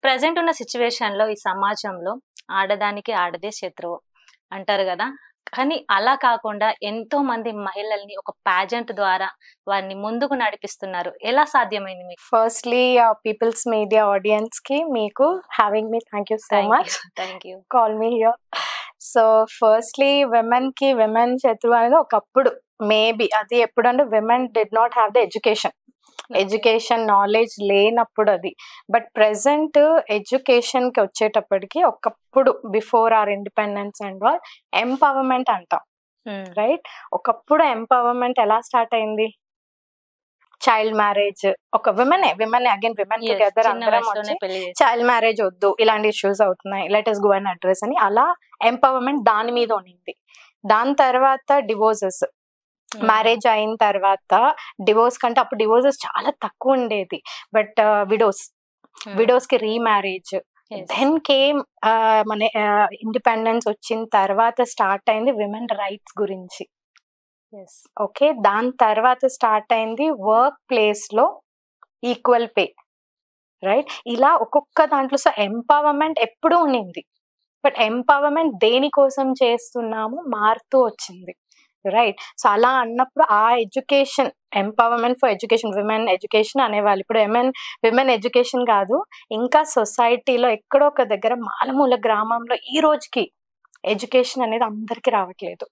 Present ఉన్న సిట్యుయేషన్‌లో ఈ సమాజంలో ఆడదానికి ఆడదే శత్రువు అంటారు గదా! కానీ అలా కాకుండా ఎంతోమంది మహిళల్ని ఒక పాజెంట్ ద్వారా వారిని ముందుకు నడిపిస్తున్నారు. ఎలా సాధ్యమైంది మీకు? Firstly, People's Media audience ki meeku having me. Thank you so much. Thank you. Call me here. So, firstly, women శత్రువు అనేది ఒకప్పుడు మేబీ అది ఎప్పుడంటే women did not have the education knowledge లేనప్పుడు అది. బట్ ప్రెసెంట్ ఎడ్యుకేషన్కి వచ్చేటప్పటికి ఒకప్పుడు before our independence and all empowerment అంటాం, రైట్? ఒకప్పుడు ఎంపవర్మెంట్ ఎలా స్టార్ట్ అయింది? చైల్డ్ మ్యారేజ్, ఒక విమెన్ అగైన్ విమెన్ టుగెదర్ అందరం వచ్చి చైల్డ్ మ్యారేజ్ వద్దు, ఇలాంటి ఇష్యూస్ అవుతున్నాయి, let us go and address అని అలా ఎంపవర్మెంట్ దాని మీద ఉన్నింది. దాని తర్వాత డివోర్సెస్, మ్యారేజ్ అయిన తర్వాత డివోర్స్ కంటే అప్పుడు డివోర్సెస్ చాలా తక్కువ ఉండేది. బట్ విడోస్ కి రీమ్యారేజ్, దెన్ కేమ్ మన ఇండిపెండెన్స్ వచ్చిన తర్వాత స్టార్ట్ అయింది విమెన్ రైట్స్ గురించి. ఓకే, దాని తర్వాత స్టార్ట్ అయింది వర్క్ ప్లేస్ లో ఈక్వల్ పే, రైట్? ఇలా ఒక్కొక్క దాంట్లో సో ఎంపవర్మెంట్ ఎప్పుడూ ఉన్నింది. బట్ ఎంపవర్మెంట్ దేనికోసం చేస్తున్నాము మారుతూ వచ్చింది, రైట్? సో అలా అన్నప్పుడు ఆ education, empowerment for education, women education అనేవాళ్ళు. ఇప్పుడు విమెన్ ఎడ్యుకేషన్ కాదు, ఇంకా సొసైటీలో ఎక్కడో ఒక దగ్గర మాలమూల గ్రామంలో ఈ రోజుకి ఎడ్యుకేషన్ అనేది అందరికీ రావట్లేదు.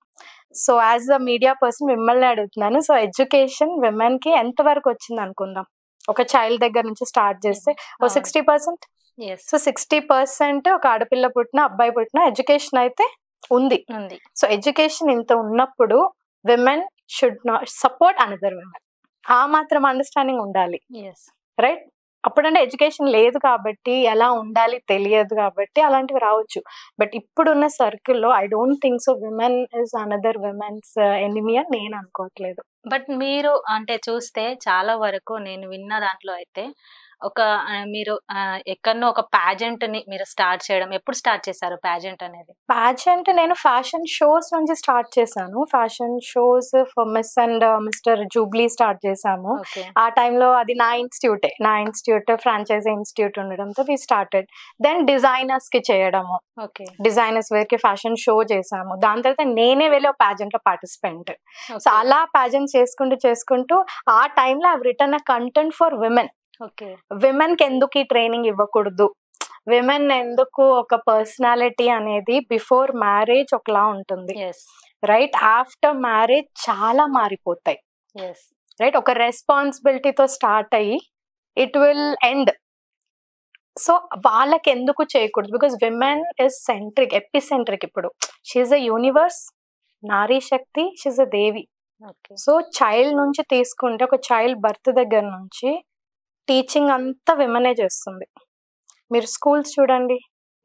So as a media person మిమ్మల్ని అడుగుతున్నాను, సో ఎడ్యుకేషన్ విమెన్ కి ఎంత వరకు వచ్చింది అనుకుందాం? ఒక చైల్డ్ దగ్గర నుంచి స్టార్ట్ చేస్తే ఓ 60%. సో 60% ఒక ఆడపిల్ల పుట్టిన అబ్బాయి పుట్టిన ఎడ్యుకేషన్ అయితే ఉంది. సో ఎడ్యుకేషన్ ఇంత ఉన్నప్పుడు women should not support another women, ఆ మాత్రం అండర్స్టాండింగ్ ఉండాలి, రైట్? అప్పుడంటే ఎడ్యుకేషన్ లేదు కాబట్టి ఎలా ఉండాలి తెలియదు కాబట్టి అలాంటివి రావచ్చు. బట్ ఇప్పుడున్న సర్కిల్లో I don't think so women is another women's enemy అని నేను అనుకోవట్లేదు. బట్ మీరు అంటే చూస్తే చాలా వరకు నేను విన్న దాంట్లో అయితే ఒక మీరు ఎక్కడనో ఒక పాజెంట్ ని మీరు స్టార్ట్ చేయడం, ఎప్పుడు స్టార్ట్ చేశారు పాజెంట్ అనేది? పాజెంట్ నేను ఫ్యాషన్ షోస్ నుంచి స్టార్ట్ చేశాను. Fashion shows for miss and mister Jubilee start చేశాము. ఆ టైంలో అది నా ఇన్స్టిట్యూట్ ఫ్రాంచైజీ ఇన్స్టిట్యూట్ ఉండడంతో వి స్టార్టెడ్. దెన్ డిజైనర్స్ కి చేయడము, డిజైనర్స్ వేర్ కి ఫ్యాషన్ షో చేసాము. దాని తర్వాత నేనే వెళ్ళి ఒక పాజెంట్ లో పార్టిసిపెంట్. సో అలా పాజెంట్ చేసుకుంటూ ఆ టైంలో I return a content for women. Women కి ఎందుకు ఈ ట్రైనింగ్ ఇవ్వకూడదు, విమెన్ ఎందుకు ఒక పర్సనాలిటీ అనేది బిఫోర్ మ్యారేజ్ ఒకలా ఉంటుంది, రైట్? ఆఫ్టర్ మ్యారేజ్ చాలా మారిపోతాయి, రైట్? ఒక రెస్పాన్సిబిలిటీతో స్టార్ట్ అయ్యి ఇట్ విల్ ఎండ్. సో వాళ్ళకి ఎందుకు చేయకూడదు? Because women is centric, epicentric. ఇప్పుడు షీఈ్ అ యూనివర్స్, నారీ శక్తి, షీఈ్ అ దేవి. సో చైల్డ్ నుంచి తీసుకుంటే ఒక చైల్డ్ బర్త్ దగ్గర నుంచి టీచింగ్ అంతా విమెనే చేస్తుంది. మీరు స్కూల్స్ చూడండి,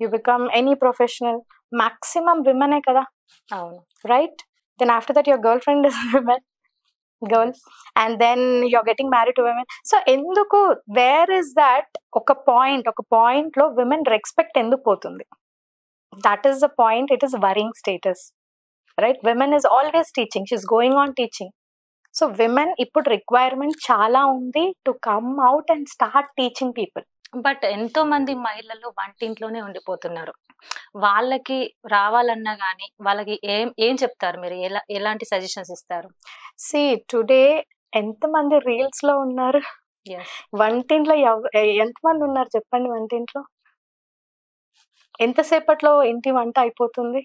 you become any professional, maximum విమెనే కదా, right? Then after that your girlfriend is women, girls, and then you're getting married to women. So ఎందుకు, వేర్ ఇస్ దట్? ఒక పాయింట్ లో విమెన్ రెస్పెక్ట్ ఎందుకు పోతుంది? That is the point. It is worrying status, right? Women is always teaching, she's going on teaching. So women ఇప్పుడు requirement చాలా ఉంది to come out and start teaching people. But ఎంతో మంది మహిళలు వంటింట్లోనే ఉండిపోతున్నారు. వాళ్ళకి రావాలన్నా గానీ వాళ్ళకి ఏం చెప్తారు మీరు? ఎలాంటి సజెషన్స్ ఇస్తారు? సి టుడే ఎంతమంది రీల్స్ లో ఉన్నారు, వంటింట్లో ఎంతమంది ఉన్నారు చెప్పండి? వంటింట్లో ఎంతసేపట్లో ఇంటి వంట అయిపోతుంది?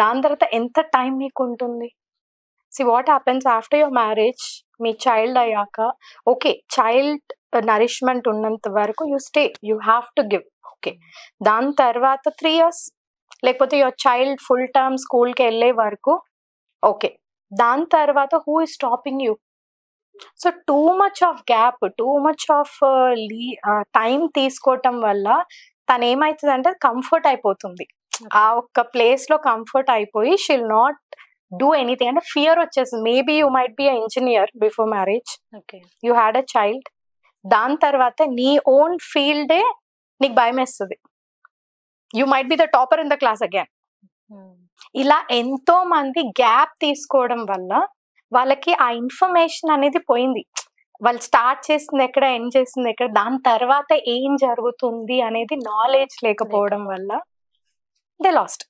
దాని తర్వాత ఎంత టైం మీకు ఉంటుంది? See what happens after your marriage, me child అయ్యాక ఓకే చైల్డ్ నరిష్మెంట్ ఉన్నంత వరకు you stay, you have to give, okay. దాని తర్వాత 3 years లేకపోతే యువర్ చైల్డ్ ఫుల్ టర్మ్ స్కూల్కి వెళ్ళే వరకు ఓకే. దాని తర్వాత who is stopping you? So too much of gap, too much of time తీసుకోవటం వల్ల తను ఏమవుతుంది అంటే కంఫర్ట్ అయిపోతుంది. ఆ ఒక్క ప్లేస్ లో కంఫర్ట్ అయిపోయి షీల్ నాట్ డూ ఎనీథింగ్. అంటే ఫియర్ వచ్చేసింది. Maybe you might be engineer before marriage, you had a child, దాని తర్వాత నీ ఓన్ ఫీల్డే నీకు భయం వేస్తుంది. You might be the topper in the class again. ఇలా ఎంతో మంది గ్యాప్ తీసుకోవడం వల్ల వాళ్ళకి ఆ ఇన్ఫర్మేషన్ అనేది పోయింది. వాళ్ళు స్టార్ట్ చేసింది ఎక్కడ, ఎండ్ చేసింది ఎక్కడ, దాని తర్వాత ఏం జరుగుతుంది అనేది నాలెడ్జ్ లేకపోవడం వల్ల దే లాస్ట్.